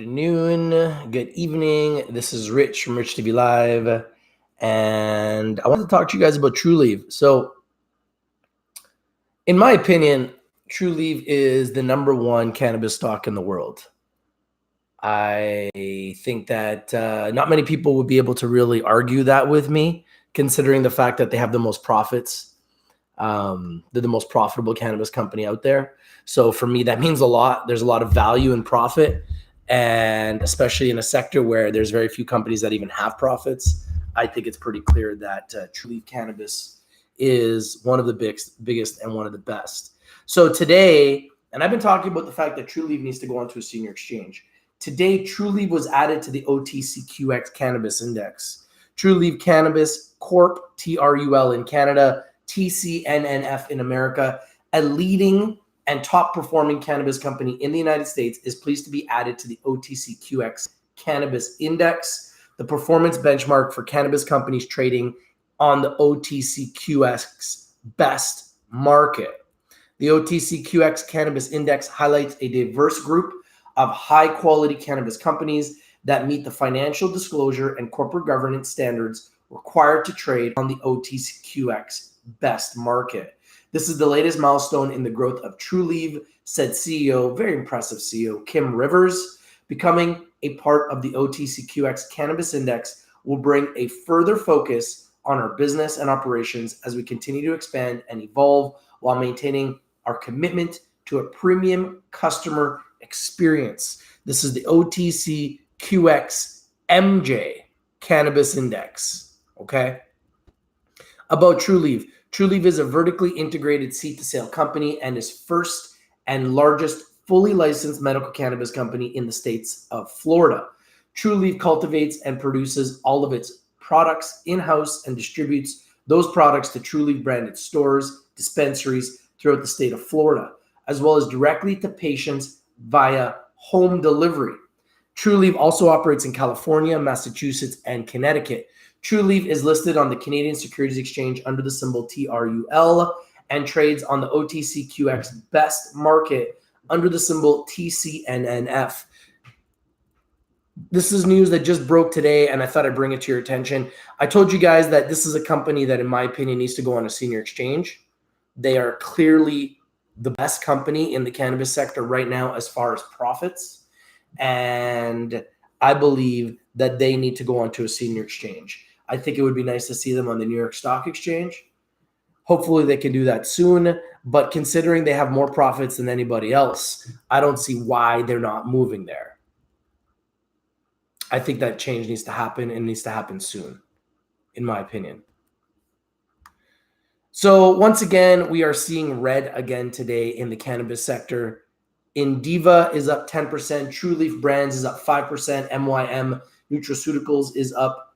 afternoon, good evening. This is Rich from Rich TV Live, and I wanted to talk to you guys about Trulieve. So, in my opinion, Trulieve is the number one cannabis stock in the world. I think that not many people would be able to really argue that with me, considering the fact that they have the most profits. They're the most profitable cannabis company out there. So for me, that means a lot. There's a lot of value in profit. And especially in a sector where there's very few companies that even have profits, I think it's pretty clear that Trulieve Cannabis is one of the biggest and one of the best. So today, and I've been talking about the fact that Trulieve needs to go onto a senior exchange. Today, Trulieve was added to the OTCQX Cannabis Index. Trulieve Cannabis Corp, TRUL in Canada, TCNNF in America, a leading and top performing cannabis company in the United States, is pleased to be added to the OTCQX Cannabis Index, the performance benchmark for cannabis companies trading on the OTCQX Best Market. The OTCQX Cannabis Index highlights a diverse group of high-quality cannabis companies that meet the financial disclosure and corporate governance standards required to trade on the OTCQX Best Market. This is the latest milestone in the growth of Trulieve, said CEO, very impressive CEO, Kim Rivers. Becoming a part of the OTCQX Cannabis Index will bring a further focus on our business and operations as we continue to expand and evolve while maintaining our commitment to a premium customer experience. This is the OTCQXMJ Cannabis Index. Okay. About Trulieve. Trulieve is a vertically integrated seed-to-sale company and is first and largest fully licensed medical cannabis company in the states of Florida. Trulieve cultivates and produces all of its products in-house and distributes those products to Trulieve branded stores, dispensaries throughout the state of Florida, as well as directly to patients via home delivery. Trulieve also operates in California, Massachusetts, and Connecticut. Trulieve is listed on the Canadian Securities Exchange under the symbol TRUL and trades on the OTCQX Best Market under the symbol TCNNF. This is news that just broke today, and I thought I'd bring it to your attention. I told you guys that this is a company that, in my opinion, needs to go on a senior exchange. They are clearly the best company in the cannabis sector right now as far as profits, and I believe that they need to go onto a senior exchange. I think it would be nice to see them on the New York Stock Exchange. Hopefully they can do that soon, but considering they have more profits than anybody else, I don't see why they're not moving there. I think that change needs to happen and needs to happen soon, in my opinion. So once again, we are seeing red again today in the cannabis sector. Indiva is up 10%. Trulieve Brands is up 5%. MYM Nutraceuticals is up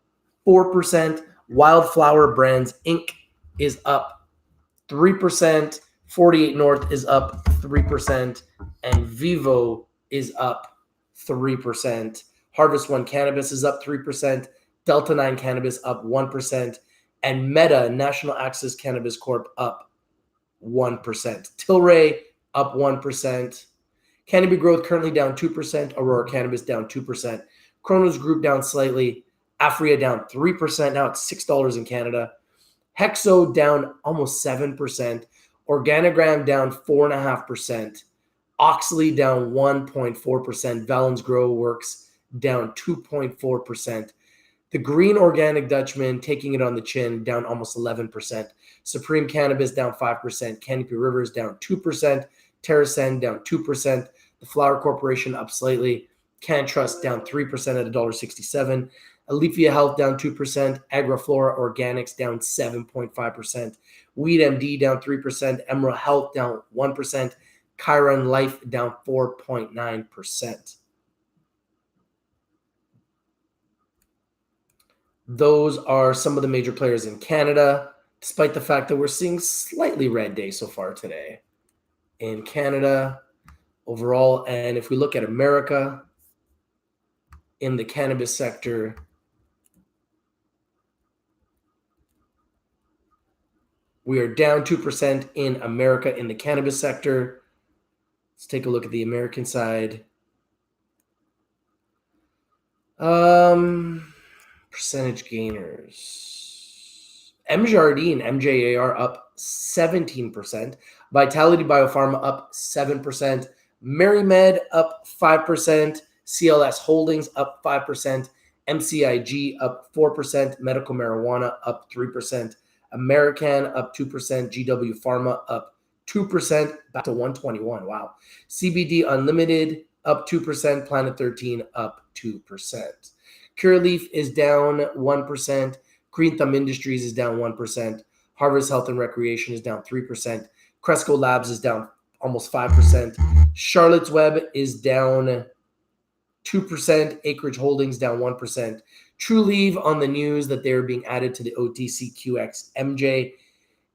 4%. Wildflower Brands Inc. is up 3%. 48 North is up 3%. And Vivo is up 3%. Harvest One Cannabis is up 3%. Delta 9 Cannabis up 1%. And Meta National Access Cannabis Corp up 1%. Tilray up 1%. Canopy Growth currently down 2%. Aurora Cannabis down 2%. Cronos Group down slightly. Afria down 3%. Now it's $6 in Canada. Hexo down almost 7%. Organigram down 4.5%. Oxley down 1.4%. Valens Grow Works down 2.4%. The Green Organic Dutchman taking it on the chin, down almost 11%. Supreme Cannabis down 5%. Canopy Rivers down 2%. TerraSend down 2%. The Flower Corporation up slightly. CanTrust down 3% at $1.67. Aleafia Health down 2%. Agriflora Organics down 7.5%. WeedMD down 3%. Emerald Health down 1%. Chiron Life down 4.9%. Those are some of the major players in Canada, despite the fact that we're seeing slightly red day so far today in Canada overall. And if we look at America in the cannabis sector, we are down 2% in America in the cannabis sector. Let's take a look at the American side. Percentage gainers. MJardine, MJAR up 17%. Vitality Biopharma up 7%. MaryMed up 5%. CLS Holdings up 5%. MCIG up 4%. Medical Marijuana up 3%. American up 2%. GW Pharma up 2%. Back to 121. Wow. CBD Unlimited up 2%. Planet 13 up 2%. Curaleaf is down 1%. Green Thumb Industries is down 1%. Harvest Health and Recreation is down 3%. Cresco Labs is down almost 5%. Charlotte's Web is down 2%. Acreage Holdings down 1%. Trulieve on the news that they're being added to the OTCQX MJ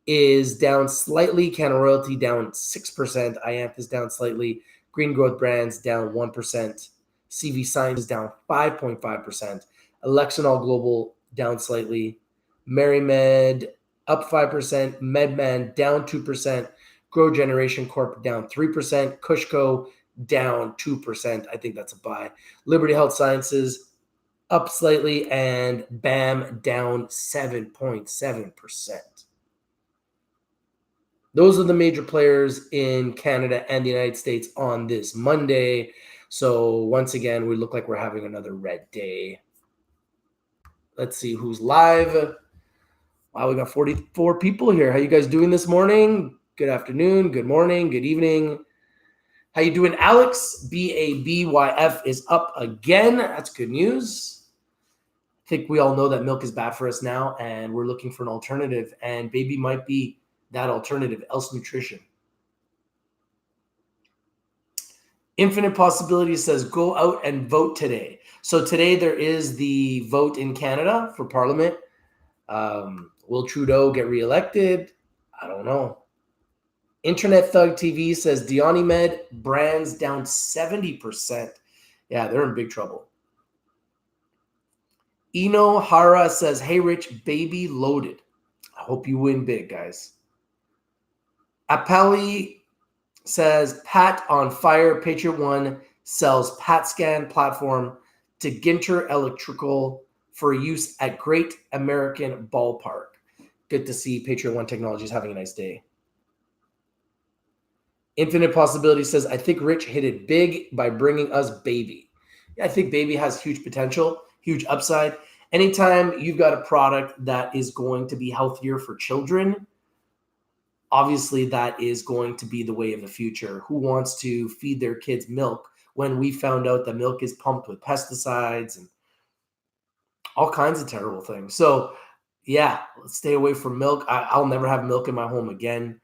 is down slightly. Canna Royalty down 6%. IANF is down slightly. Green Growth Brands down 1%. CV Science is down 5.5%. Alexinol Global down slightly. MaryMed up 5%. MedMan down 2%. Grow Generation Corp down 3%. Cushco down 2%. I think that's a buy. Liberty Health Sciences up slightly. And BAM down 7.7%. Those are the major players in Canada and the United States on this Monday. So once again, we look like we're having another red day. Let's see who's live. Wow, we got 44 people here. How you guys doing this morning? Good afternoon, good morning, good evening. How you doing, Alex? BABYF is up again. That's good news. I think we all know that milk is bad for us now, and we're looking for an alternative, and baby might be that alternative, Else Nutrition. Infinite Possibilities says, go out and vote today. So today there is the vote in Canada for Parliament. Will Trudeau get reelected? I don't know. Internet Thug TV says, Dionymed brands down 70%. Yeah, they're in big trouble. Eno Hara says, hey, Rich, baby loaded. I hope you win big, guys. Apelli says, Pat on fire. Patriot One sells PAT scan platform to Ginter Electrical for use at Great American Ballpark. Good to see Patriot One Technologies having a nice day. Infinite Possibility says, I think Rich hit it big by bringing us Baby. I think Baby has huge potential, huge upside. Anytime you've got a product that is going to be healthier for children, obviously that is going to be the way of the future. Who wants to feed their kids milk when we found out that milk is pumped with pesticides and all kinds of terrible things? So yeah, let's stay away from milk. I'll never have milk in my home again.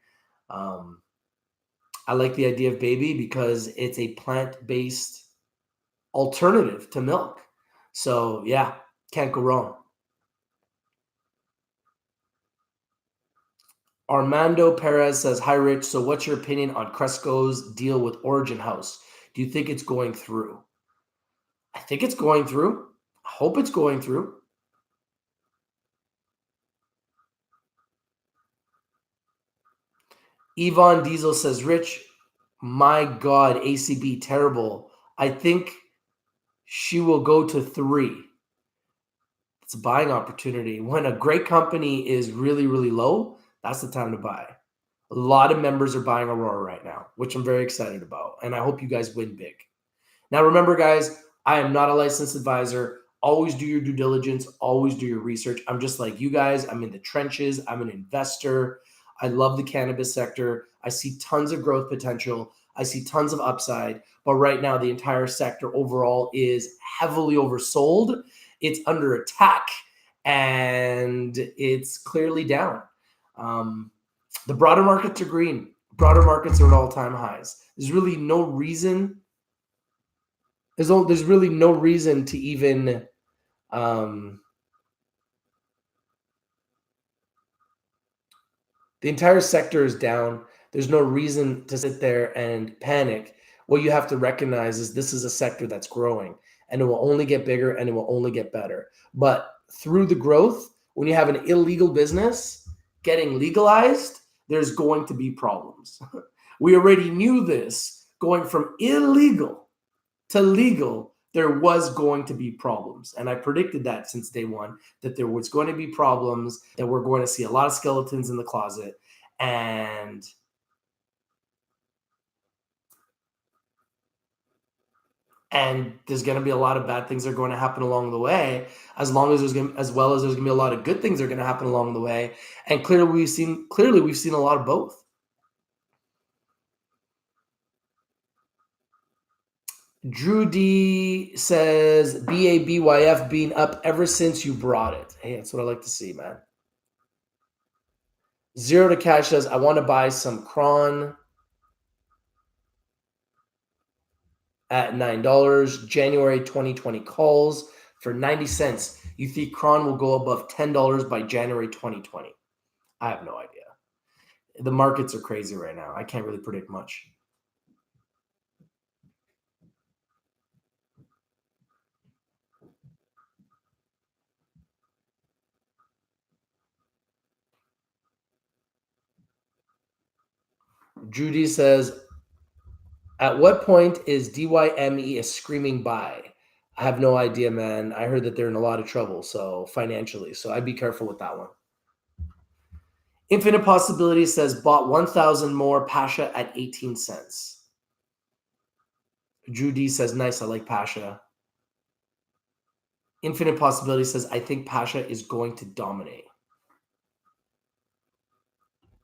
I like the idea of Baby because it's a plant-based alternative to milk. So yeah, can't go wrong. Armando Perez says, hi, Rich. So what's your opinion on Cresco's deal with Origin House? Do you think it's going through? I think it's going through. I hope it's going through. Yvonne Diesel says, Rich, my God, ACB, terrible. I think she will go to 3. It's a buying opportunity. When a great company is really, really low, that's the time to buy. A lot of members are buying Aurora right now, which I'm very excited about. And I hope you guys win big. Now, remember, guys, I am not a licensed advisor. Always do your due diligence. Always do your research. I'm just like you guys. I'm in the trenches. I'm an investor. I love the cannabis sector. I see tons of growth potential. I see tons of upside. But right now, the entire sector overall is heavily oversold. It's under attack, and it's clearly down. The broader markets are green. Broader markets are at all-time highs. There's really no reason. There's really no reason to even the entire sector is down. There's no reason to sit there and panic. What you have to recognize is this is a sector that's growing, and it will only get bigger and it will only get better. But through the growth, when you have an illegal business getting legalized, there's going to be problems. We already knew this. Going from illegal to legal, there was going to be problems. And I predicted that since day one, that there was going to be problems, that we're going to see a lot of skeletons in the closet. And there's going to be a lot of bad things that are going to happen along the way, as well as there's going to be a lot of good things that are going to happen along the way. And clearly we've seen a lot of both. Drew D says BABYF being up ever since you brought it. Hey, that's what I like to see, man. Zero to Cash says, I want to buy some Cron at $9. January 2020 calls for 90 cents. You think Cron will go above $10 by January 2020? I have no idea. The markets are crazy right now. I can't really predict much. Judy says, at what point is DYME a screaming buy? I have no idea, man. I heard that they're in a lot of trouble, so financially. So I'd be careful with that one. Infinite Possibility says bought 1,000 more Pasha at 18 cents. Judy says, nice, I like Pasha. Infinite Possibility says, I think Pasha is going to dominate.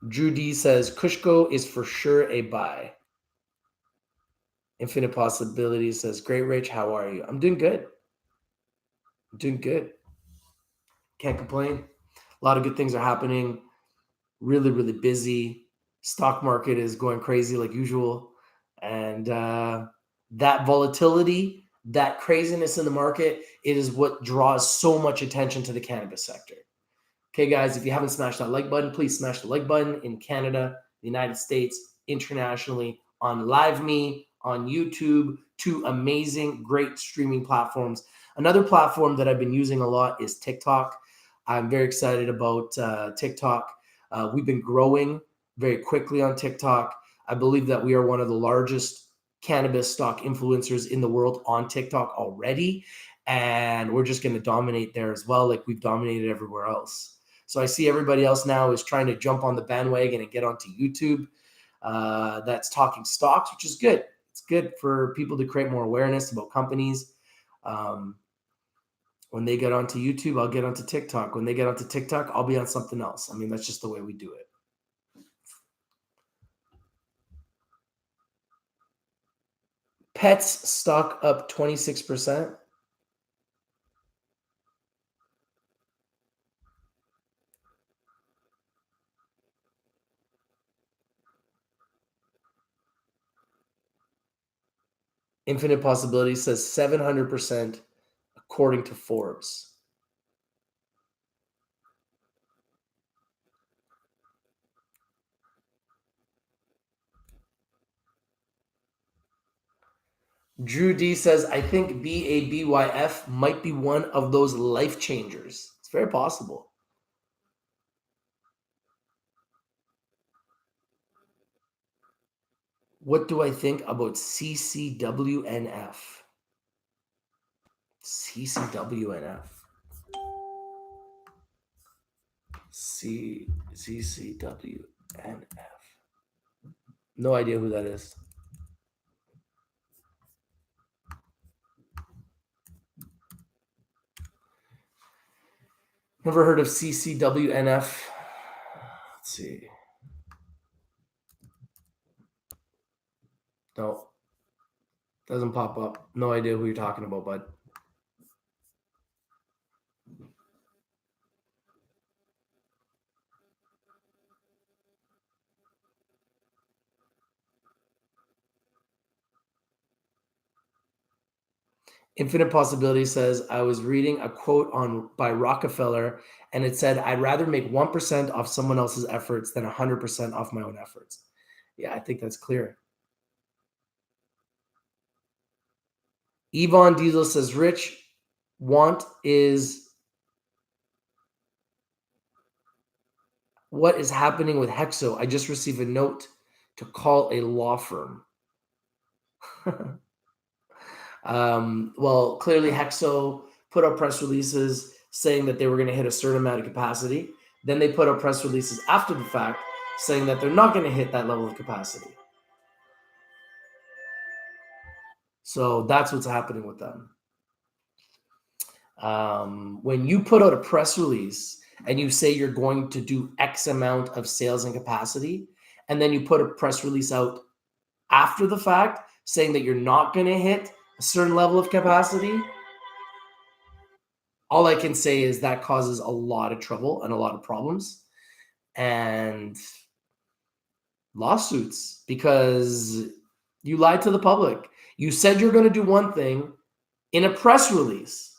Judy says, Kushko is for sure a buy. Infinite Possibility says, great, Rich, how are you? I'm doing good. I'm doing good. Can't complain. A lot of good things are happening. Really, really busy. Stock market is going crazy like usual. And that volatility, that craziness in the market, it is what draws so much attention to the cannabis sector. Okay, guys, if you haven't smashed that like button, please smash the like button in Canada, the United States, internationally, on LiveMe, on YouTube, two amazing, great streaming platforms. Another platform that I've been using a lot is TikTok. I'm very excited about TikTok. We've been growing very quickly on TikTok. I believe that we are one of the largest cannabis stock influencers in the world on TikTok already. And we're just going to dominate there as well, like we've dominated everywhere else. So I see everybody else now is trying to jump on the bandwagon and get onto YouTube. That's talking stocks, which is good. It's good for people to create more awareness about companies. When they get onto YouTube, I'll get onto TikTok. When they get onto TikTok, I'll be on something else. I mean, that's just the way we do it. Pets stock up 26%. Infinite Possibility says 700% according to Forbes. Drew D says, I think BABYF might be one of those life changers. It's very possible. What do I think about CCWNF? CCWNF. CCWNF. No idea who that is. Never heard of CCWNF. Let's see. No. Doesn't pop up. No idea who you're talking about, bud. Infinite Possibility says, I was reading a quote by Rockefeller, and it said, I'd rather make 1% off someone else's efforts than 100% off my own efforts. Yeah, I think that's clear. Yvonne Diesel says, Rich, what is happening with Hexo? I just received a note to call a law firm. Well, clearly Hexo put out press releases saying that they were going to hit a certain amount of capacity. Then they put out press releases after the fact saying that they're not going to hit that level of capacity. So that's what's happening with them. When you put out a press release and you say you're going to do X amount of sales and capacity, and then you put a press release out after the fact saying that you're not going to hit a certain level of capacity, all I can say is that causes a lot of trouble and a lot of problems and lawsuits because you lied to the public. You said you're going to do one thing in a press release.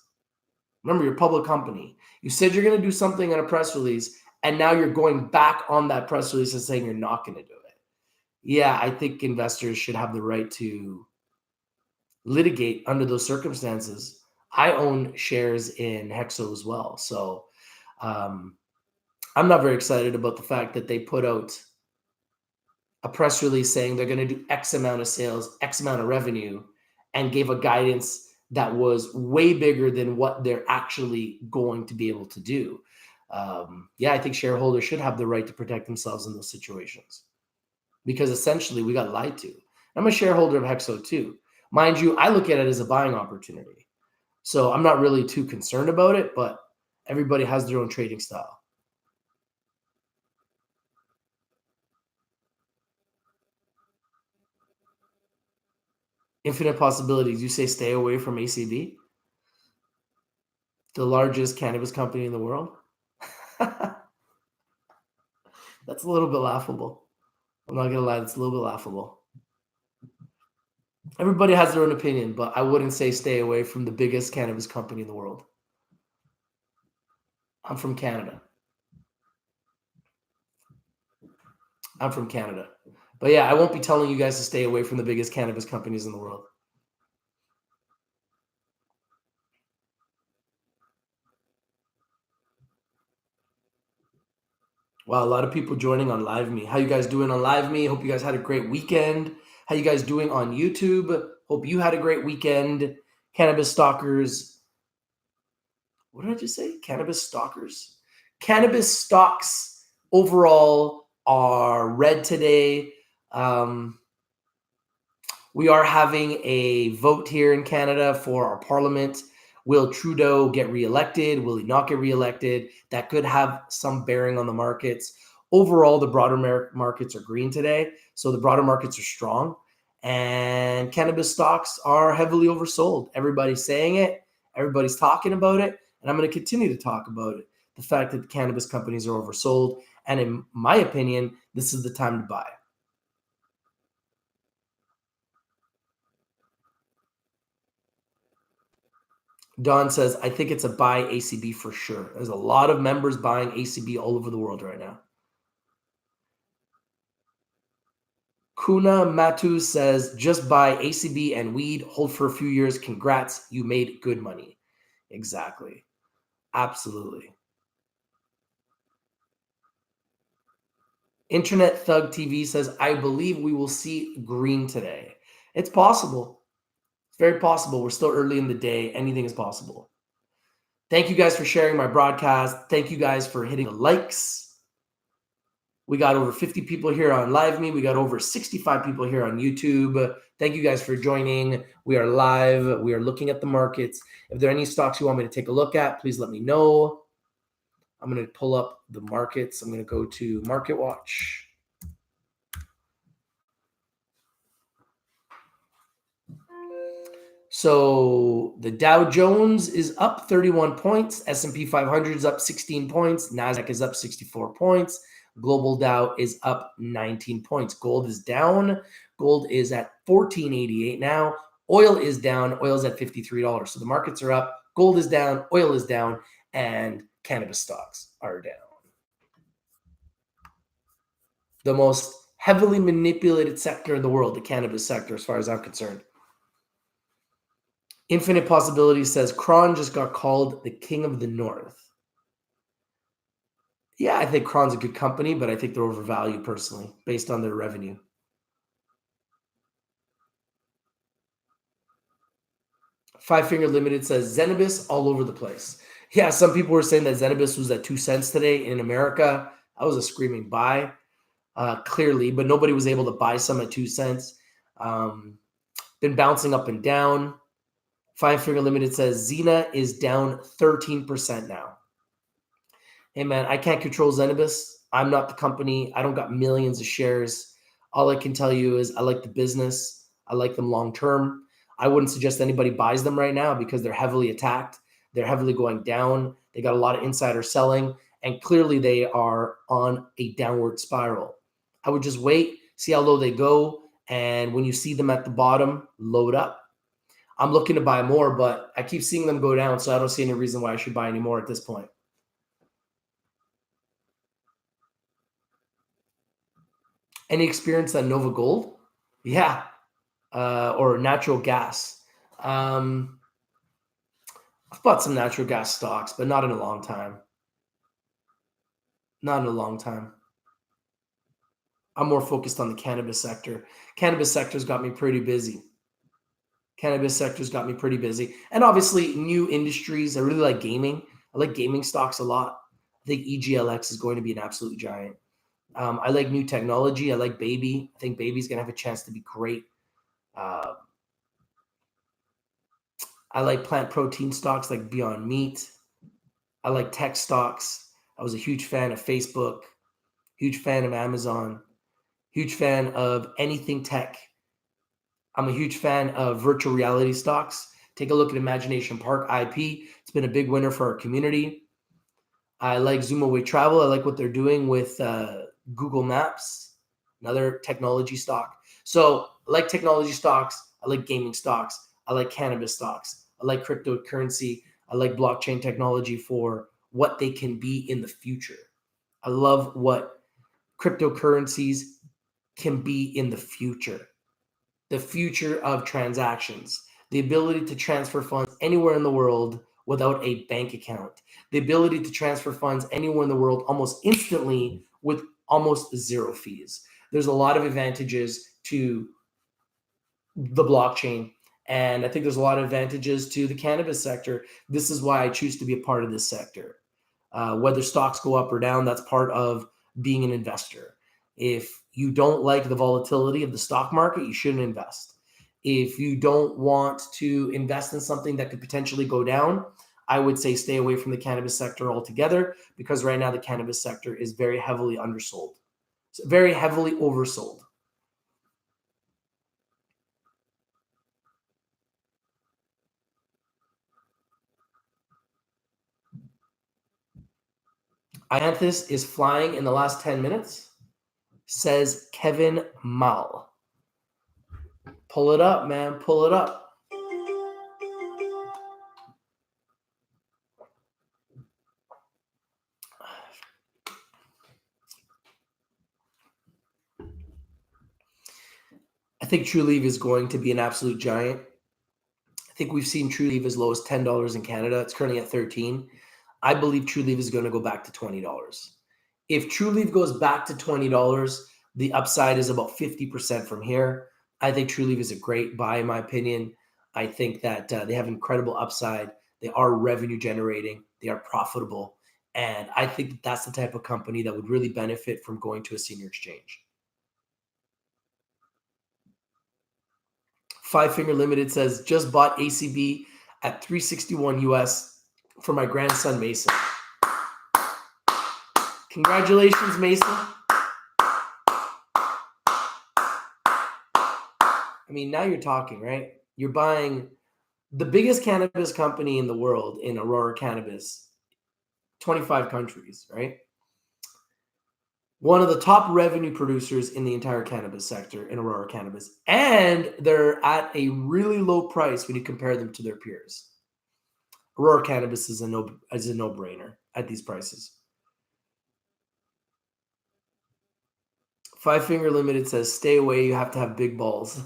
Remember, you're a public company. You said you're going to do something in a press release, and now you're going back on that press release and saying you're not going to do it. Yeah, I think investors should have the right to litigate under those circumstances. I own shares in Hexo as well. So I'm not very excited about the fact that they put out a press release saying they're going to do X amount of sales, X amount of revenue, and gave a guidance that was way bigger than what they're actually going to be able to do. Yeah, I think shareholders should have the right to protect themselves in those situations because essentially we got lied to. I'm a shareholder of Hexo too. Mind you, I look at it as a buying opportunity. So I'm not really too concerned about it, but everybody has their own trading style. Infinite possibilities. You say stay away from ACB, the largest cannabis company in the world. That's a little bit laughable. I'm not gonna lie, it's a little bit laughable. Everybody has their own opinion, but I wouldn't say stay away from the biggest cannabis company in the world. I'm from Canada. But yeah, I won't be telling you guys to stay away from the biggest cannabis companies in the world. Wow, a lot of people joining on Live Me. How you guys doing on Live Me? Hope you guys had a great weekend. How you guys doing on YouTube? Hope you had a great weekend. Cannabis stalkers. What did I just say? Cannabis stalkers. Cannabis stocks overall are red today. We are having a vote here in Canada for our parliament. Will Trudeau get reelected? Will he not get reelected? That could have some bearing on the markets. Overall, the broader markets are green today. So the broader markets are strong. And cannabis stocks are heavily oversold. Everybody's saying it. Everybody's talking about it. And I'm going to continue to talk about it. The fact that the cannabis companies are oversold. And in my opinion, this is the time to buy. Don says, I think it's a buy ACB for sure. There's a lot of members buying ACB all over the world right now. Kuna Matu says, just buy ACB and weed, hold for a few years. Congrats, you made good money. Exactly. Absolutely. Internet Thug TV says, I believe we will see green today. It's possible. It's very possible. We're still early in the day. Anything is possible. Thank you guys for sharing my broadcast. Thank you guys for hitting the likes. We got over 50 people here on Live Me. We got over 65 people here on YouTube. Thank you guys for joining. We are live. We are looking at the markets. If there are any stocks you want me to take a look at, please let me know. I'm going to pull up the markets. I'm going to go to Market Watch. So the Dow Jones is up 31 points. S&P 500 is up 16 points. NASDAQ is up 64 points. Global Dow is up 19 points. Gold is down. Gold is at $14.88 now. Oil is down. Oil is at $53. So the markets are up. Gold is down. Oil is down. And cannabis stocks are down. The most heavily manipulated sector in the world, the cannabis sector, as far as I'm concerned. Infinite Possibilities says Kron just got called the king of the north. Yeah, I think Kron's a good company, but I think they're overvalued personally based on their revenue. Five Finger Limited says Zenibus all over the place. Yeah, some people were saying that Zenibus was at 2 cents today in America. I was a screaming buy, clearly, but nobody was able to buy some at 2 cents. Been bouncing up and down. Five Finger Limited says Xena is down 13% now. Hey, man, I can't control Zenibus. I'm not the company. I don't got millions of shares. All I can tell you is I like the business. I like them long term. I wouldn't suggest anybody buys them right now because they're heavily attacked. They're heavily going down. They got a lot of insider selling, and clearly they are on a downward spiral. I would just wait, see how low they go, and when you see them at the bottom, load up. I'm looking to buy more, but I keep seeing them go down, so I don't see any reason why I should buy any more at this point. Any experience on Nova Gold? Yeah, or natural gas. I've bought some natural gas stocks, but not in a long time. Not in a long time. I'm more focused on the cannabis sector. Cannabis sector's got me pretty busy. Cannabis sector's got me pretty busy. And obviously, new industries. I really like gaming. I like gaming stocks a lot. I think EGLX is going to be an absolute giant. I like new technology. I like Baby. I think Baby's going to have a chance to be great. I like plant protein stocks like Beyond Meat. I like tech stocks. I was a huge fan of Facebook, huge fan of Amazon, huge fan of anything tech. I'm a huge fan of virtual reality stocks. Take a look at Imagination Park IP. It's been a big winner for our community. I like Zoomaway Travel. I like what they're doing with Google Maps, another technology stock. So I like technology stocks. I like gaming stocks. I like cannabis stocks. I like cryptocurrency. I like blockchain technology for what they can be in the future. I love what cryptocurrencies can be in the future. The future of transactions, the ability to transfer funds anywhere in the world without a bank account, the ability to transfer funds anywhere in the world almost instantly with almost zero fees. There's a lot of advantages to the blockchain, and I think there's a lot of advantages to the cannabis sector. This is why I choose to be a part of this sector. Whether stocks go up or down, that's part of being an investor. If you don't like the volatility of the stock market, you shouldn't invest. If you don't want to invest in something that could potentially go down, I would say stay away from the cannabis sector altogether, because right now the cannabis sector is very heavily undersold. It's very heavily oversold. Ianthus is flying in the last 10 minutes, says Kevin Mal. Pull it up, man. Pull it up. I think Trulieve is going to be an absolute giant. I think we've seen Trulieve as low as $10 in Canada. It's currently at 13. I believe Trulieve is going to go back to $20. If Trulieve goes back to $20, the upside is about 50% from here. I think Trulieve is a great buy, in my opinion. I think that they have incredible upside. They are revenue generating. They are profitable. And I think that that's the type of company that would really benefit from going to a senior exchange. Five Finger Limited says, just bought ACB at 361 US for my grandson, Mason. Congratulations, Mason. I mean, now you're talking, right? You're buying the biggest cannabis company in the world in Aurora Cannabis, 25 countries, right? One of the top revenue producers in the entire cannabis sector in Aurora Cannabis. And they're at a really low price when you compare them to their peers. Aurora Cannabis is a no-brainer at these prices. Five Finger Limited says, stay away, you have to have big balls.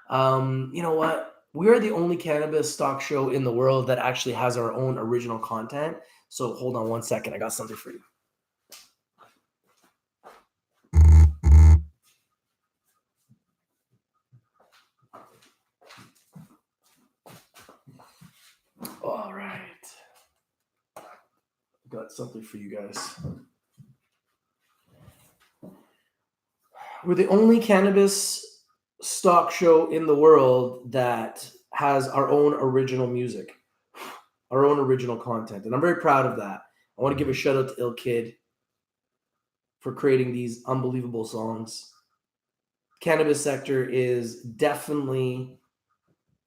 You know what? We are the only cannabis stock show in the world that actually has our own original content. So hold on one second. I got something for you. All right. Got something for you guys. We're the only cannabis stock show in the world that has our own original music, our own original content. And I'm very proud of that. I want to give a shout out to Ill Kid for creating these unbelievable songs. Cannabis sector is definitely,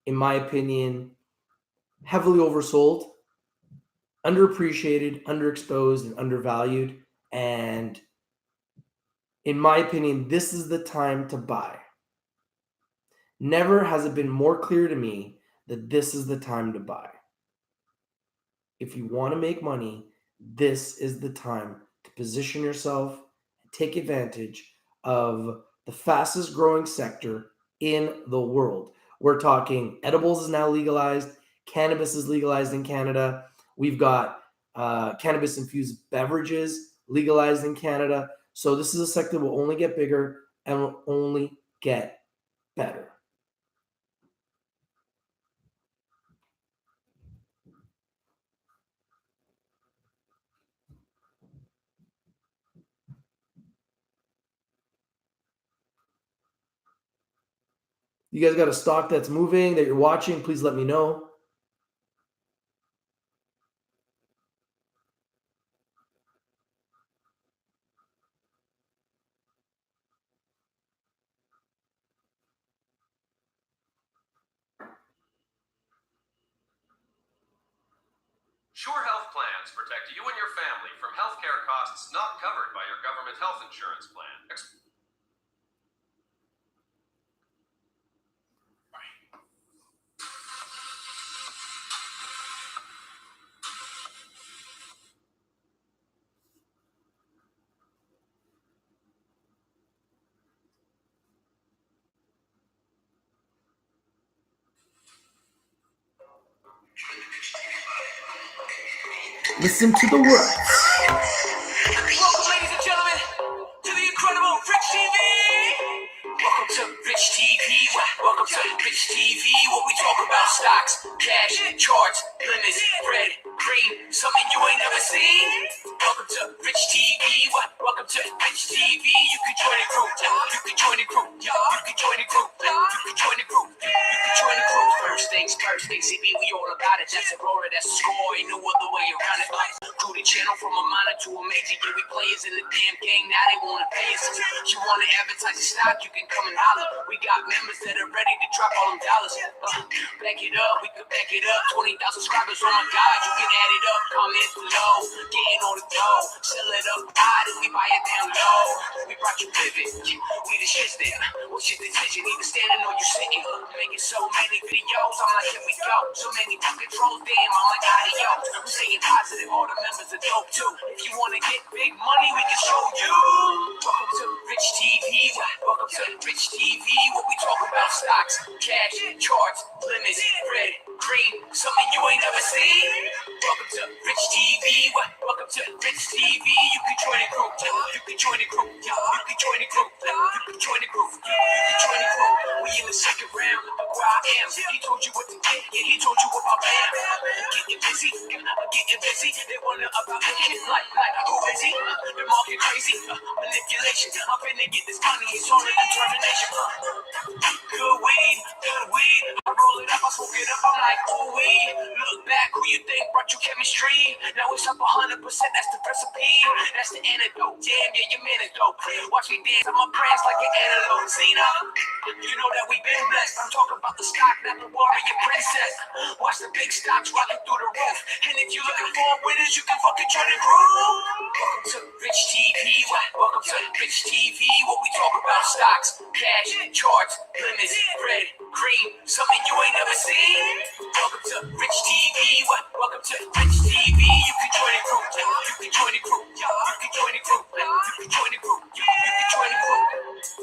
in my opinion, heavily oversold, underappreciated, underexposed, and undervalued. And in my opinion, this is the time to buy. Never has it been more clear to me that this is the time to buy. If you want to make money, this is the time to position yourself and take advantage of the fastest growing sector in the world. We're talking edibles is now legalized, cannabis is legalized in Canada. We've got cannabis infused beverages legalized in Canada. So this is a sector that will only get bigger and will only get better. You guys got a stock that's moving that you're watching, please let me know. Sure Health plans protect you and your family from healthcare costs not covered by your government health insurance plan. Listen to the words. Welcome, ladies and gentlemen, to the incredible Rich TV. Welcome to Rich TV. Welcome to Rich TV. What we talk about: stocks, cash, charts, limits, red, green, something you ain't never seen. Welcome to Rich TV. Welcome to Rich TV. You can join the group. You can join the group. You can join the group. You can join the group. You can join the group. First things first, ACB, we all about it. That's a roller, that's a score. Ain't no other way around it. Grew the channel from a minor to a major. Yeah, we players in the damn game. Now they wanna pay us. You wanna advertise your stock, you can come and holler. We got members that are ready to drop all them dollars. Back it up, we can back it up. 20,000 subscribers, oh my God, you can add it up. Comment below, getting on the dough. Sell it up high, then we buy it down low. We brought you pivot, we the shit's there. What's your decision? Either standing or you sitting. Making so many videos, I'm like, here we go. So many fucking trolls, damn, I'm like, adios. I'm staying positive, all the members are dope too. If you wanna get big money, we can show you. Welcome to Rich TV. Welcome to Rich TV. What we talk about: stocks, cash, charts, limits, red, green, something you ain't never seen. Welcome to Rich TV. Welcome to Rich TV. You can join the group. You can join the group. You can join the group. You can join the group. You can join the group. We in the second round. Look where I am. He told you what to get. Yeah, he told you about bam. Getting busy. Getting busy. They wonder about it. Like, who is he? The market crazy. Manipulation. I'm finna get this money. It's all in determination. Good weed. Good weed. I roll it up. I smoke it up. I'm like, ooh weed. Look back. Who you think brought you chemistry? Now it's up 100%. That's the recipe. That's the antidote. Damn, yeah, your man is dope. Watch me dance. I'm a prance like an antelope. Zena. You know that we been blessed. I'm talking about the stock, not the warrior princess. Watch the big stocks rocking through the roof. And if you're looking for winners, you can fucking join the group. Welcome to Rich TV. Welcome to Rich TV. What we talk about: stocks, cash, charts, limits, red, green, something you ain't never seen. Welcome to Rich TV. Welcome to Rich TV. You can join the group. You can join the group. You can join the group. You can join the group. You can join the group.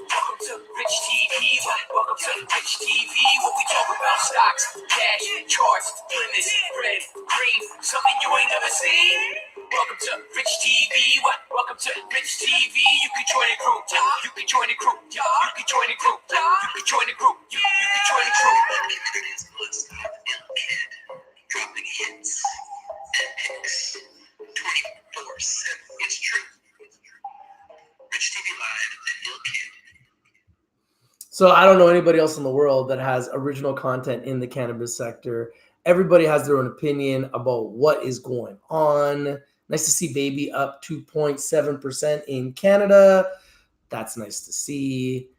Welcome to Rich TV. Welcome to Rich TV. What we talk about: stocks, cash, charts, limits, red, green, something you ain't never seen. Welcome to Rich TV. Welcome to Rich TV. You can join the group. You can join the group. You can join the group. You can join the group. You can join the group. Dropping it. So I don't know anybody else in the world that has original content in the cannabis sector. Everybody has their own opinion about what is going on. Nice to see baby up 2.7% in Canada. That's nice to see.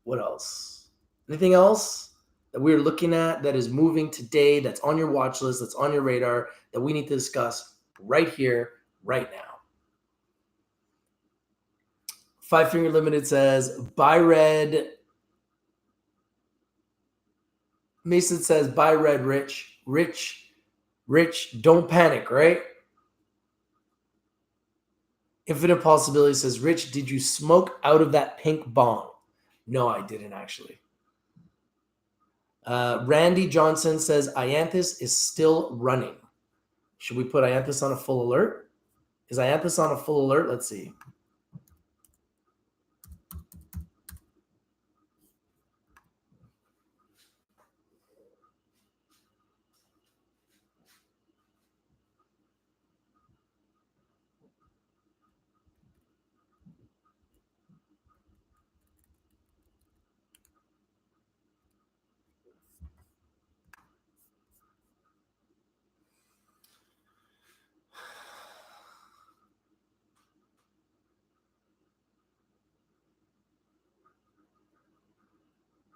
What else? Anything else that we're looking at that is moving today, that's on your watch list, that's on your radar, that we need to discuss right here, right now? Five Finger Limited says, buy red. Mason says, buy red, Rich. Rich, don't panic, right? Infinite Possibility says, Rich, did you smoke out of that pink bong? No, I didn't actually. Randy Johnson says, Ianthus is still running. Should we put Ianthus on a full alert? Is Ianthus on a full alert? Let's see.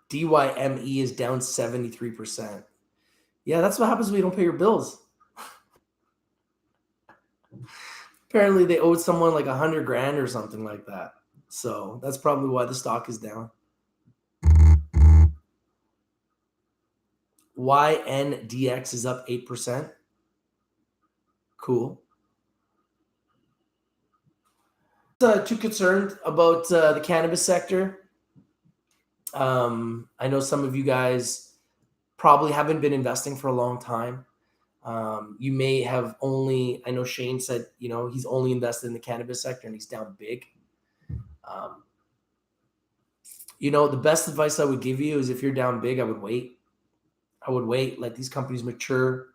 DYME is down 73%. Yeah, that's what happens when you don't pay your bills. Apparently they owed someone like 100 grand or something like that. So that's probably why the stock is down. YNDX is up 8%. Cool. Too concerned about the cannabis sector. I know some of you guys probably haven't been investing for a long time. You may have only, I know Shane said, he's only invested in the cannabis sector and he's down big. The best advice I would give you is if you're down big, I would wait. Let these companies mature.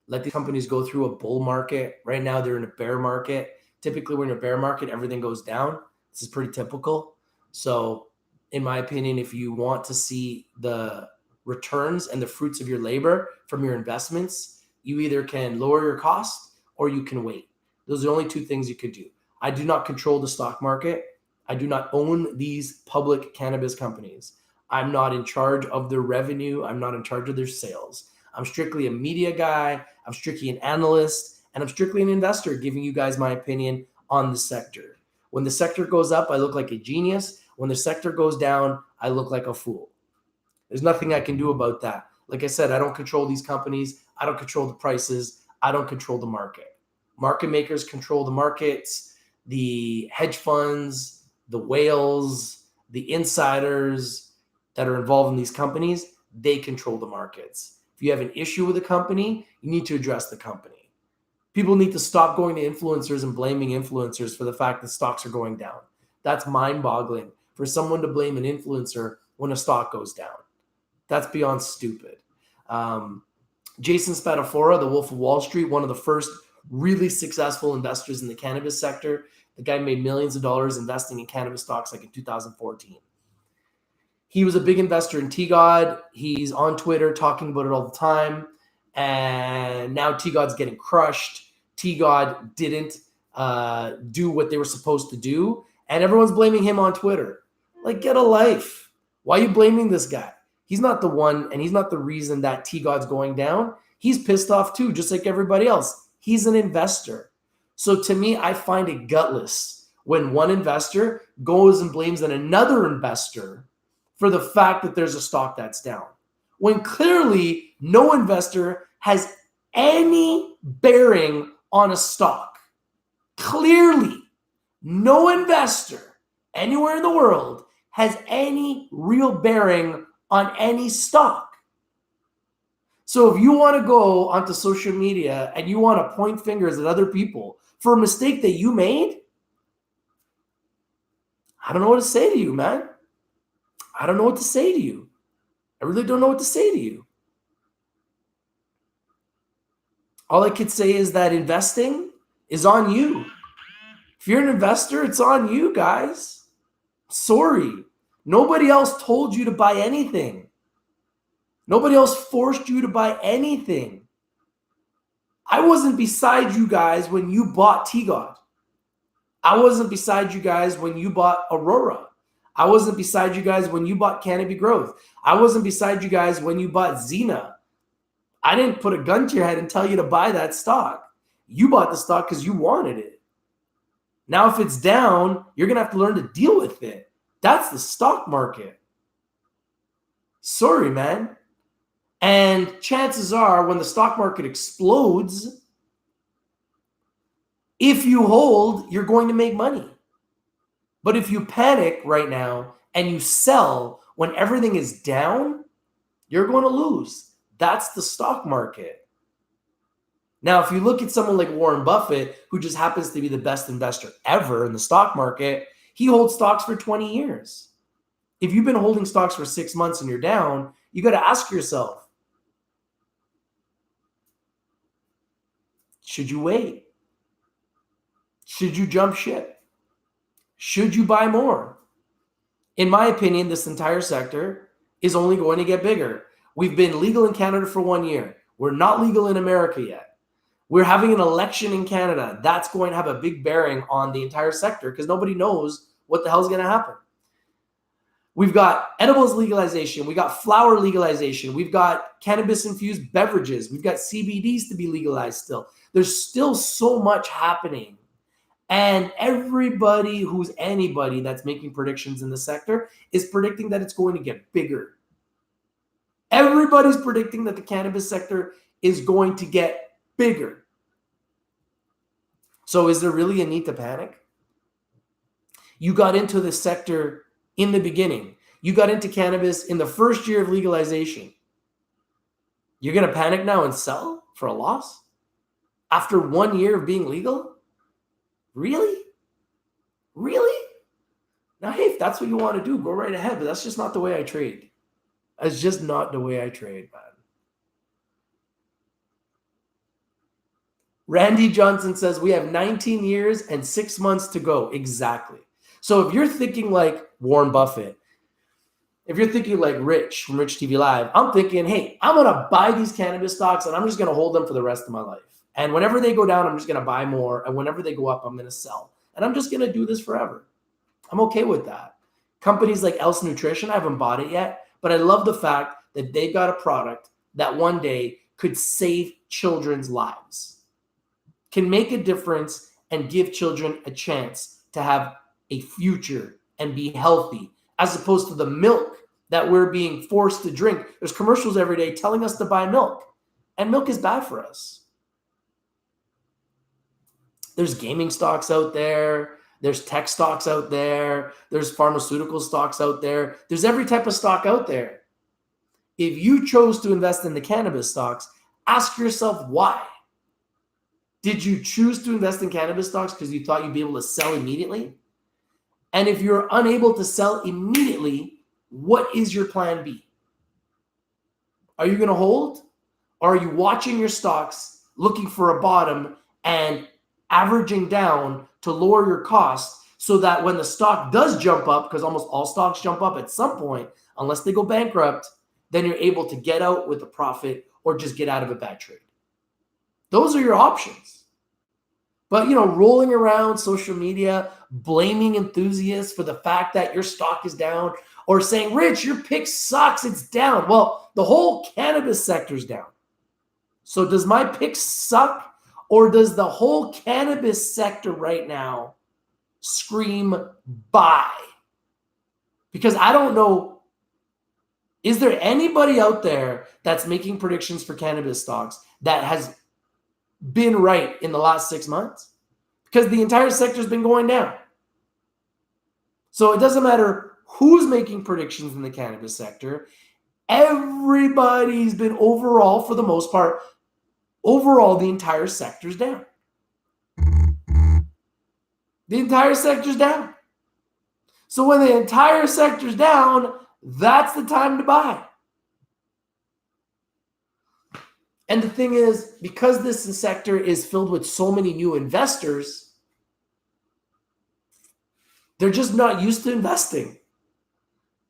Let these companies go through a bull market. Right now, they're in a bear market. Typically, when you're in a bear market, everything goes down. This is pretty typical. So, in my opinion, if you want to see the returns and the fruits of your labor from your investments, you either can lower your cost or you can wait. Those are the only two things you could do. I do not control the stock market. I do not own these public cannabis companies. I'm not in charge of their revenue. I'm not in charge of their sales. I'm strictly a media guy. I'm strictly an analyst, and I'm strictly an investor giving you guys my opinion on the sector. When the sector goes up, I look like a genius. When the sector goes down, I look like a fool. There's nothing I can do about that. Like I said, I don't control these companies. I don't control the prices. I don't control the market. Market makers control the markets, the hedge funds, the whales, the insiders that are involved in these companies, they control the markets. If you have an issue with a company, you need to address the company. People need to stop going to influencers and blaming influencers for the fact that stocks are going down. That's mind-boggling for someone to blame an influencer when a stock goes down. That's beyond stupid. Jason Spadafora, the Wolf of Wall Street, one of the first really successful investors in the cannabis sector. The guy made millions of dollars investing in cannabis stocks like in 2014. He was a big investor in TGOD. He's on Twitter talking about it all the time. And now TGOD's getting crushed. TGOD didn't do what they were supposed to do. And everyone's blaming him on Twitter. Like, get a life. Why are you blaming this guy? He's not the one, and he's not the reason that TGOD's going down. He's pissed off too, just like everybody else. He's an investor. So to me, I find it gutless when one investor goes and blames another investor for the fact that there's a stock that's down, when clearly no investor has any bearing on a stock. Clearly, no investor anywhere in the world has any real bearing on any stock. So if you want to go onto social media and you want to point fingers at other people for a mistake that you made, I don't know what to say to you, man. I don't know what to say to you. I really don't know what to say to you. All I could say is that investing is on you. If you're an investor, it's on you, guys. Sorry. Nobody else told you to buy anything. Nobody else forced you to buy anything. I wasn't beside you guys when you bought T-God. I wasn't beside you guys when you bought Aurora. I wasn't beside you guys when you bought Canopy Growth. I wasn't beside you guys when you bought Xena. I didn't put a gun to your head and tell you to buy that stock. You bought the stock because you wanted it. Now, if it's down, you're going to have to learn to deal with it. That's the stock market. Sorry, man. And chances are when the stock market explodes, if you hold, you're going to make money. But if you panic right now and you sell when everything is down, you're going to lose. That's the stock market. Now, if you look at someone like Warren Buffett, who just happens to be the best investor ever in the stock market, he holds stocks for 20 years. If you've been holding stocks for 6 months and you're down, you got to ask yourself, should you wait? Should you jump ship? Should you buy more? In my opinion, this entire sector is only going to get bigger. We've been legal in Canada for 1 year. We're not legal in America yet. We're having an election in Canada. That's going to have a big bearing on the entire sector because nobody knows what the hell is going to happen. We've got edibles legalization. We got flower legalization. We've got cannabis-infused beverages. We've got CBDs to be legalized still. There's still so much happening. And everybody who's anybody that's making predictions in the sector is predicting that it's going to get bigger. Everybody's predicting that the cannabis sector is going to get bigger. So is there really a need to panic? You got into the sector in the beginning. You got into cannabis in the first year of legalization. You're going to panic now and sell for a loss? After 1 year of being legal? Really? Really? Now, hey, if that's what you want to do, go right ahead. But that's just not the way I trade. That's just not the way I trade, man. Randy Johnson says, we have 19 years and 6 months to go. Exactly. So if you're thinking like Warren Buffett, if you're thinking like Rich from Rich TV Live, I'm thinking, hey, I'm going to buy these cannabis stocks and I'm just going to hold them for the rest of my life. And whenever they go down, I'm just going to buy more. And whenever they go up, I'm going to sell. And I'm just going to do this forever. I'm okay with that. Companies like Else Nutrition, I haven't bought it yet, but I love the fact that they got a product that one day could save children's lives, can make a difference and give children a chance to have a future and be healthy, as opposed to the milk that we're being forced to drink. There's commercials every day telling us to buy milk, and milk is bad for us. There's gaming stocks out there. There's tech stocks out there. There's pharmaceutical stocks out there. There's every type of stock out there. If you chose to invest in the cannabis stocks, ask yourself why. Did you choose to invest in cannabis stocks because you thought you'd be able to sell immediately? And if you're unable to sell immediately, what is your plan B? Are you going to hold? Or are you watching your stocks, looking for a bottom and averaging down to lower your costs so that when the stock does jump up, because almost all stocks jump up at some point, unless they go bankrupt, then you're able to get out with a profit or just get out of a bad trade. Those are your options. But, rolling around social media, blaming enthusiasts for the fact that your stock is down or saying, Rich, your pick sucks, it's down. Well, the whole cannabis sector's down. So does my pick suck, or does the whole cannabis sector right now scream buy? Because I don't know, is there anybody out there that's making predictions for cannabis stocks that has been right in the last 6 months? Because the entire sector's been going down. So it doesn't matter who's making predictions in the cannabis sector. Everybody's been overall, for the most part, the entire sector's down. The entire sector's down. So when the entire sector's down, that's the time to buy. And the thing is, because this sector is filled with so many new investors, they're just not used to investing.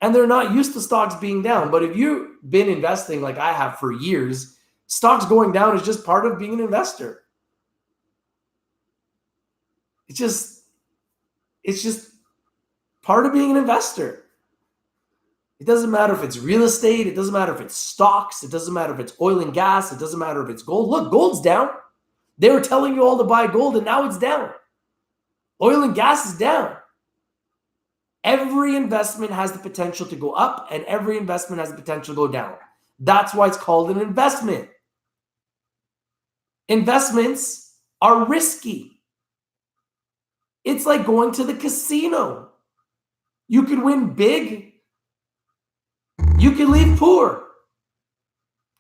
and they're not used to stocks being down. But if you've been investing like I have for years, stocks going down is just part of being an investor. It's just part of being an investor. It doesn't matter if it's real estate. It doesn't matter if it's stocks. It doesn't matter if it's oil and gas. It doesn't matter if it's gold. Look, gold's down. They were telling you all to buy gold, and now it's down. Oil and gas is down. Every investment has the potential to go up, and every investment has the potential to go down. That's why it's called an investment. Investments are risky. It's like going to the casino. You could win big. You could leave poor.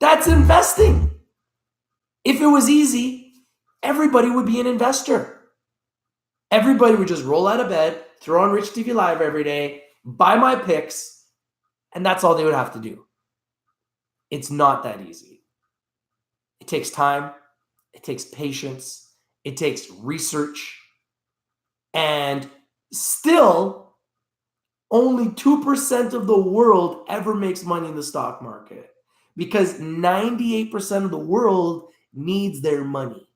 That's investing. If it was easy, everybody would be an investor. Everybody would just roll out of bed, throw on Rich TV Live every day, buy my picks, and that's all they would have to do. It's not that easy. It takes time. It takes patience. It takes research. And still, only 2% of the world ever makes money in the stock market because 98% of the world needs their money.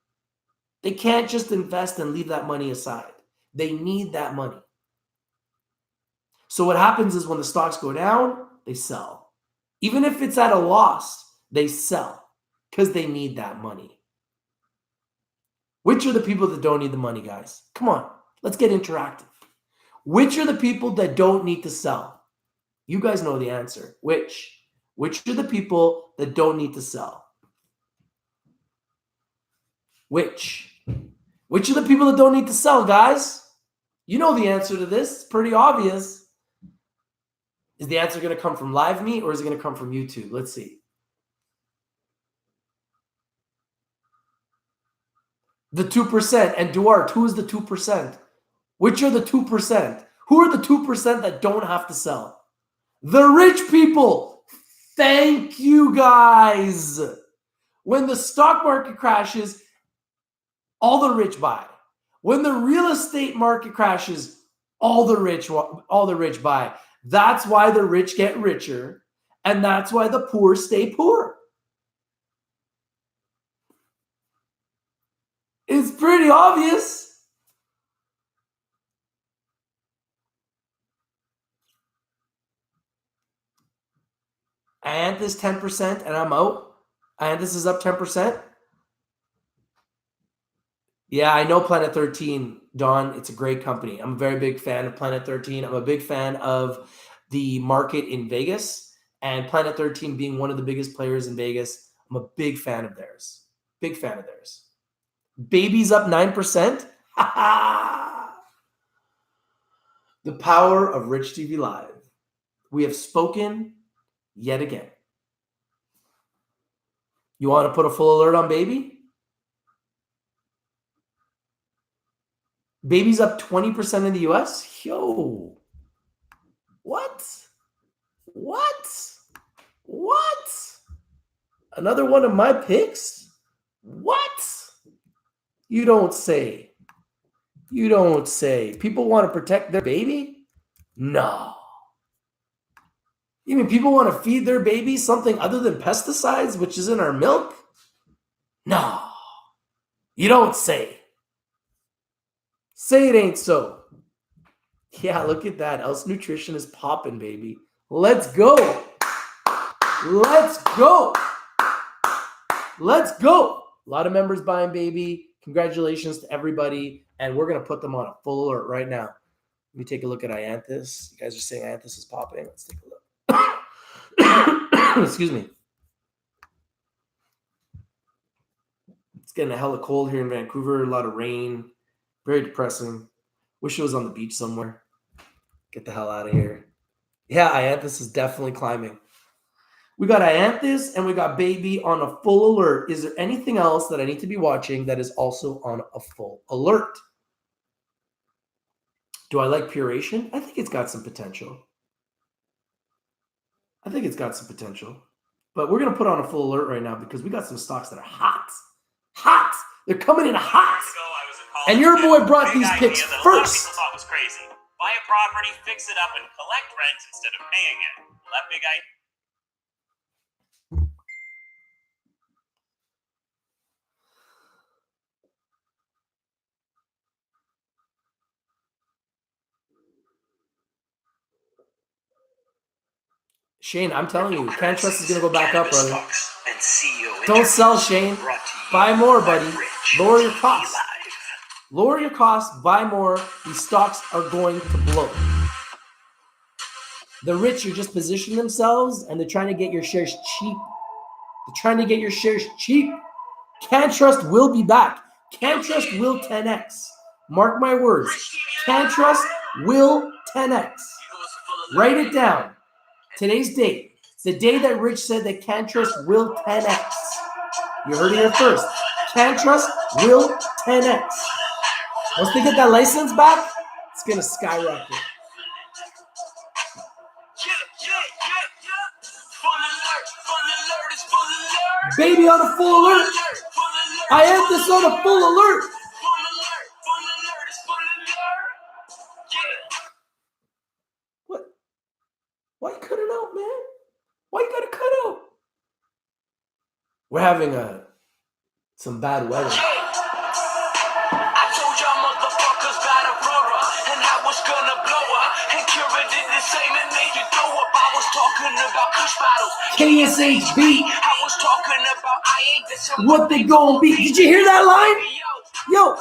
They can't just invest and leave that money aside. They need that money. So what happens is when the stocks go down, they sell. Even if it's at a loss, they sell because they need that money. Which are the people that don't need the money, guys? Come on, let's get interactive. Which are the people that don't need to sell? You guys know the answer. Which are the people that don't need to sell? Which are the people that don't need to sell, guys? You know the answer to this. It's pretty obvious. Is the answer going to come from Live Me or is it going to come from YouTube? Let's see. The 2%. And Duarte, who is the 2%? Which are the 2%? Who are the 2% that don't have to sell? The rich people. Thank you, guys. When the stock market crashes, all the rich buy. When the real estate market crashes, all the rich buy. That's why the rich get richer, and that's why the poor stay poor. It's pretty obvious. And this 10% and I'm out. And this is up 10%. Yeah, I know Planet 13, Don. It's a great company. I'm a very big fan of Planet 13. I'm a big fan of the market in Vegas. And Planet 13 being one of the biggest players in Vegas, I'm a big fan of theirs. Big fan of theirs. Baby's up 9%. The power of Rich TV Live. We have spoken yet again. You want to put a full alert on Baby? Baby's up 20% in the US. Yo. What? Another one of my picks? What? You don't say. People want to protect their baby? No. You mean people want to feed their baby something other than pesticides, which is in our milk? No. You don't say. Say it ain't so. Yeah, look at that. Else Nutrition is popping, baby. Let's go. A lot of members buying, baby. Congratulations to everybody. And we're going to put them on a full alert right now. Let me take a look at Ianthus. You guys are saying Ianthus is popping. Let's take a look. Excuse me. It's getting a hella cold here in Vancouver. A lot of rain. Very depressing. Wish it was on the beach somewhere. Get the hell out of here. Yeah, Ianthus is definitely climbing. We got Ianthus and we got Baby on a full alert. Is there anything else that I need to be watching that is also on a full alert? Do I like Puration? I think it's got some potential. But we're going to put on a full alert right now because we got some stocks that are hot. Hot! They're coming in hot! And your boy brought these picks first. People thought was crazy. Buy a property, fix it up, and collect rent instead of paying it. That big idea. Shane, I'm telling you, Can't Trust is going to go back up, brother. Don't sell, Shane. Buy more, buddy. Lower your costs. Lower your costs, buy more. These stocks are going to blow. The rich are just positioning themselves and they're trying to get your shares cheap. They're trying to get your shares cheap. Can't Trust will be back. Can't Trust will 10x. Mark my words. Can't Trust will 10x. Write it down. Today's date. The day that Rich said that Can't Trust will 10x. You heard it here first. Can't Trust will 10x. Once they get that license back, it's going to skyrocket. Baby on a full alert. I had this on a full alert. What? Why you cut it out, man? Why you gotta cut out? We're having some bad weather. I told y'all motherfuckers about Aurora and how it's gonna blow up. And Cura did the same and make you throw up. I was talking about Kush bottles, KSHB. I was talking about I ain't this and What they gonna be? Did you hear that line? Yo,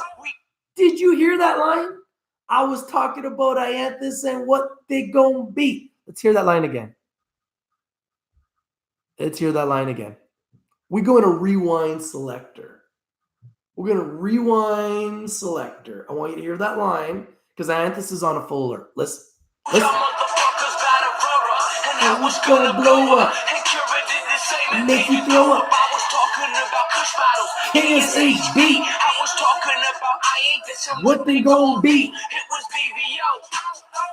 did you hear that line? I was talking about Ianthus and what they gonna be. Let's hear that line again. Let's hear that line again. We're going to rewind selector. We're going to rewind selector. I want you to hear that line because Ianthus is on a full alert. Listen. Listen. I was gonna blow up. And Cura did the same and Make you throw up. I was talking about Kush bottles, KSHB. I was talking about I ain't this and What they gonna be? It was BBO.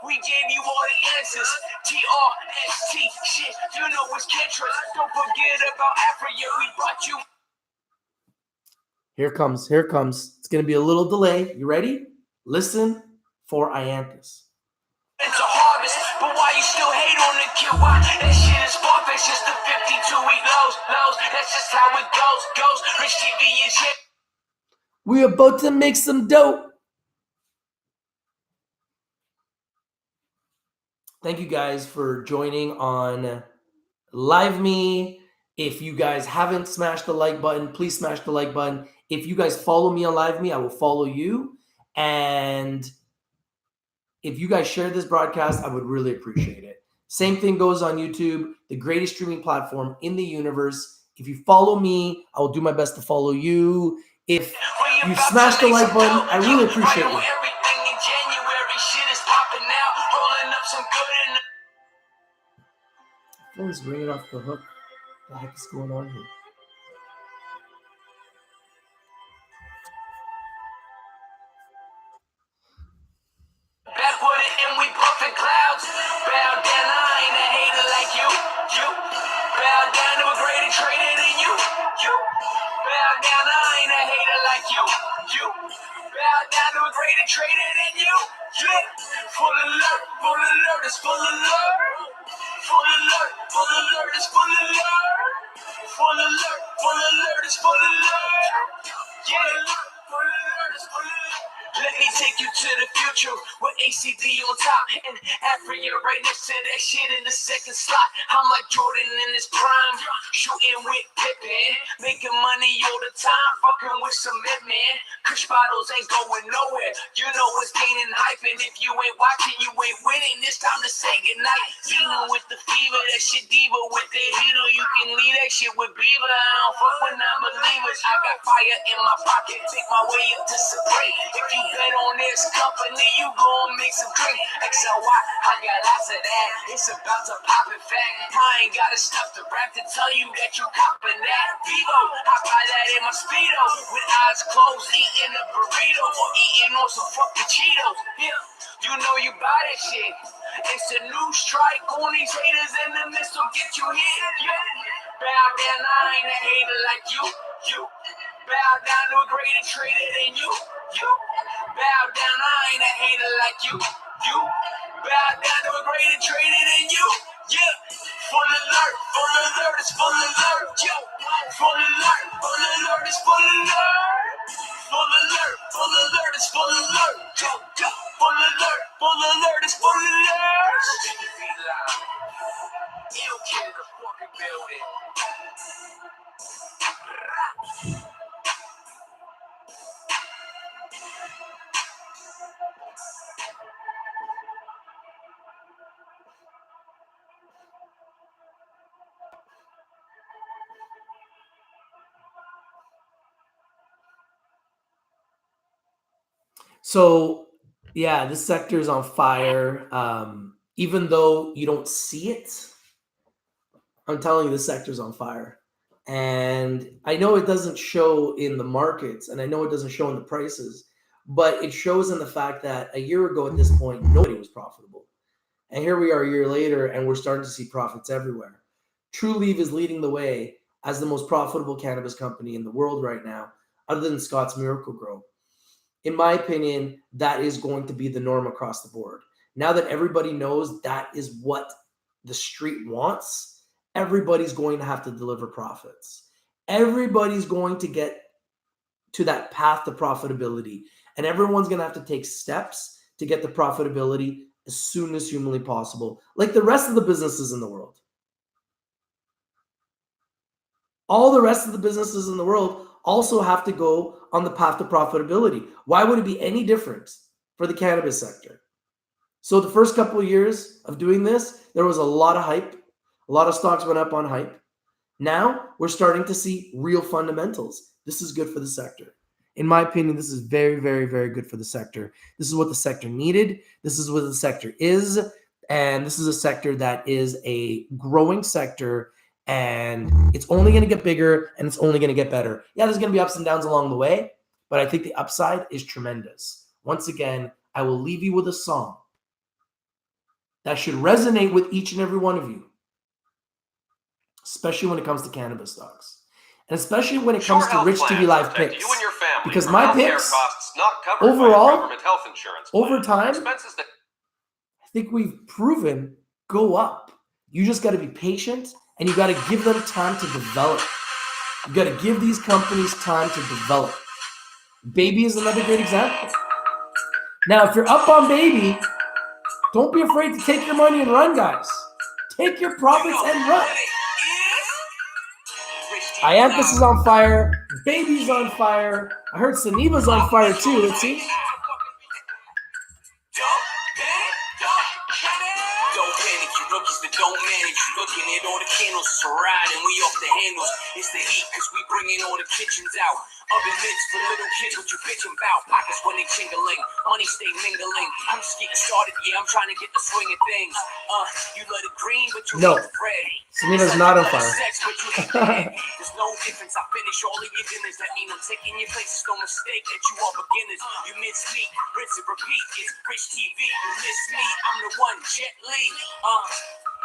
We gave you all the answers. TRST shit. You know it's Kentress. Don't forget about Africa. We brought you. Here comes. Here comes. It's going to be a little delay. You ready? Listen for Ianthus. It's a harvest, but why you still hate on the kid? Why? That shit is far-fetched. Just the 52-week lows. That's just how it goes. Rich TV is hit. We're about to make some dope. Thank you guys for joining on Live Me. If you guys haven't smashed the like button, please smash the like button. If you guys follow me on Live Me, I will follow you. And if you guys share this broadcast, I would really appreciate it. Same thing goes on YouTube, the greatest streaming platform in the universe. If you follow me, I will do my best to follow you. If you smash the like button, I really appreciate it. Everything in January, shit is popping now. Rolling up some good in the Phone's ringing off the hook. What the heck is going on here? backwood and we puffin' clouds. Bow down, I ain't a hater like you. Bow down to a greater trader than you. Bow down, I ain't a hater like you. Bow down to a greater trader than you. Full alert, it's full alert. Full alert, it's full alert. Full alert, it's full alert. Full alert, it's full alert. Let me take you to the future with ACD on top and Africa right next to that shit in the second slot. I'm like Jordan in his prime, shooting with Pippen, making money all the time, fucking with some men. Kush bottles ain't going nowhere. You know it's gaining hype, and if you ain't watching, you ain't winning. It's time to say goodnight. Dealing with the fever, that shit diva with the heater. You can leave that shit with Beaver. I don't fuck with non-believers. I got fire in my pocket, take my way up to Supreme. If you bet on this company, you gon' make some cream. XLY, I got lots of that. It's about to pop in fact. I ain't got stuff to rap to tell you that you copping that. Vivo, I buy that in my Speedo. With eyes closed, eating a burrito or eating on some fucking Cheetos. Yeah, you know you buy that shit. It's a new strike on these haters and the missile get you hit. Yeah, bow down, I ain't a hater like you. Bow down to a greater trader than you. Bow down, I ain't a hater like you. You bow down to a greater trader than you. Yeah. Full alert, it's full alert, yo. Full alert, it's full alert. Full alert, it's full alert, yo. Full alert, it's full alert. Ill kid in the fucking building. So, yeah, this sector is on fire. Even though you don't see it, I'm telling you, this sector's on fire. And I know it doesn't show in the markets, and I know it doesn't show in the prices, but it shows in the fact that a year ago at this point, nobody was profitable. And here we are a year later, and we're starting to see profits everywhere. Trulieve is leading the way as the most profitable cannabis company in the world right now, other than Scott's Miracle-Gro. In my opinion, that is going to be the norm across the board. Now that everybody knows that is what the street wants, everybody's going to have to deliver profits. Everybody's going to get to that path to profitability, and everyone's going to have to take steps to get the profitability as soon as humanly possible, like the rest of the businesses in the world. All the rest of the businesses in the world also have to go on the path to profitability. Why would it be any different for the cannabis sector? So the first couple of years of doing this, there was a lot of hype. A lot of stocks went up on hype. Now we're starting to see real fundamentals. This is good for the sector. In my opinion, this is very, very, very good for the sector. This is what the sector needed. This is what the sector is. And this is a sector that is a growing sector, and it's only going to get bigger, and it's only going to get better. Yeah, there's going to be ups and downs along the way, but I think the upside is tremendous. Once again, I will leave you with a song that should resonate with each and every one of you, especially when it comes to cannabis stocks. And especially when it comes to Rich TV Live picks. You and your family because my picks, costs not covered overall, by government health insurance plan. over time, Expenses that I think we've proven go up. You just got to be patient, and you got to give them time to develop. You got to give these companies time to develop. Baby is another great example. Now, if you're up on Baby, don't be afraid to take your money and run, guys. Take your profits and run. Ianthus is on fire. Baby's on fire. I heard Saniva's on fire too. Let's see. Don't panic, you rookies that don't manage. Looking at all the candles, it's a ride and we off the handles. It's the heat, cause we bringing all the kitchens out. Oven mitts for little kids, what you bitching about? Pockets when they tingling, money stay mingling. I'm just getting started, yeah, I'm trying to get the swing of things. You love the green, but you hate the red. Saniva's not on fire. Sex, but you hate the head. There's no difference, I finish all of your dinners. That mean I'm taking your place, it's no mistake that you are beginners. You miss me, rinse and repeat, it's Rich TV. You miss me, I'm the one, Jet Li.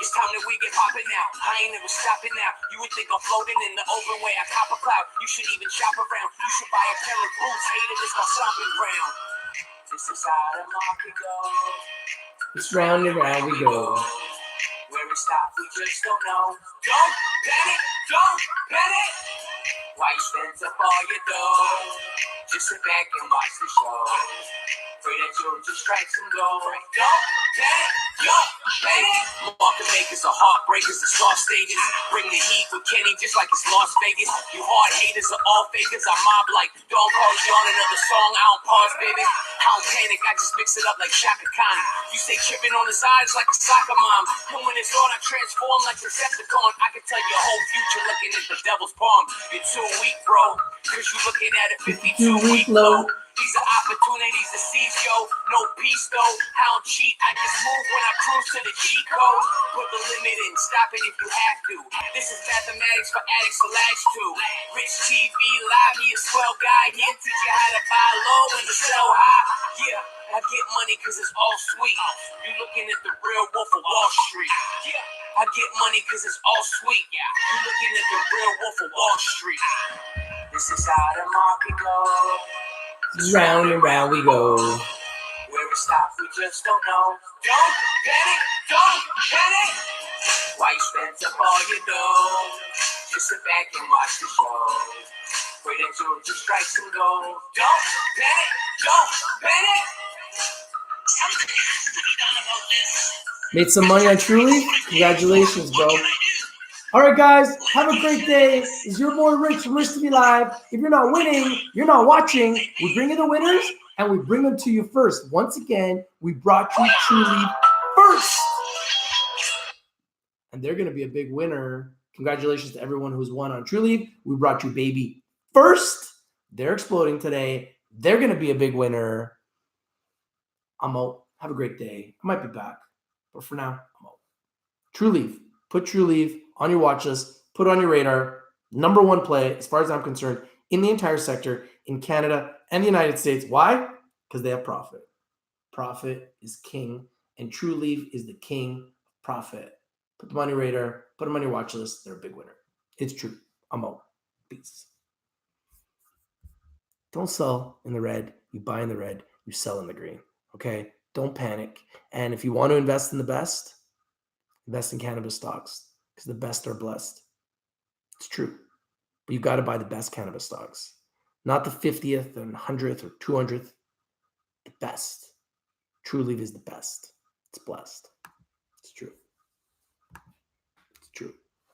It's time that we get popping now. I ain't never stopping now. You would think I'm floating in the open way. I cop a cloud. You should even shop around. You should buy a pair of boots. Hated is my stomping ground. This is how the market goes. It's round and round we go. Where it stops, we just don't know. Don't panic, don't panic. Why you spend up all your dough? Just sit back and watch the show. Pray that you'll just strike some gold. Don't panic, don't panic. Market makers are heartbreakers, the star stages. Bring the heat with Kenny just like it's Las Vegas. You hard haters are all fakers. I mob like Don Corleone, another song. I don't pause, baby. I don't panic, I just mix it up like Shaka Khan. You stay tripping on the sides like a soccer mom. And when it's on, I transform like Decepticon. I can tell your whole future looking at the devil's palm. You're too weak, bro, cause you looking at a 52-week low. These are opportunities to seize, yo. No peace, though. I don't cheat. I just move when I cruise to the G code. Put the limit in. Stop it if you have to. This is mathematics for addicts to latch to. Rich TV Live, he a swell guy. He'll teach you how to buy low and to sell high. Yeah, I get money cause it's all sweet. You looking at the real wolf of Wall Street. Yeah, I get money cause it's all sweet. Yeah, you looking at the real wolf of Wall Street. This is how the market goes. Round and round we go. Where never stop, we just don't know. Don't panic, don't panic. Why you spend up all your dough? Just sit back and watch the show. Wait until two strikes and go. Don't panic, don't panic. Something has to be done about this. Made some money on Trulieve? Congratulations, bro. All right, guys, have a great day. This is your boy Rich from Rich TV Live. If you're not winning, you're not watching. We bring you the winners, and we bring them to you first. Once again, we brought you Trulieve first. And they're going to be a big winner. Congratulations to everyone who's won on Trulieve. We brought you baby first. They're exploding today. They're going to be a big winner. I'm out. Have a great day. I might be back. But for now, I'm out. Trulieve. Put Trulieve on your watch list. Put it on your radar. Number one play, as far as I'm concerned, in the entire sector, in Canada and the United States. Why? Because they have profit. Profit is king. And Trulieve is the king of profit. Put them on your radar. Put them on your watch list. They're a big winner. It's true. I'm out. Peace. Don't sell in the red. You buy in the red. You sell in the green. Okay? Don't panic. And if you want to invest in the best, invest in cannabis stocks because the best are blessed. It's true. But you've got to buy the best cannabis stocks, not the 50th and 100th or 200th. The best. Trulieve is the best. It's blessed.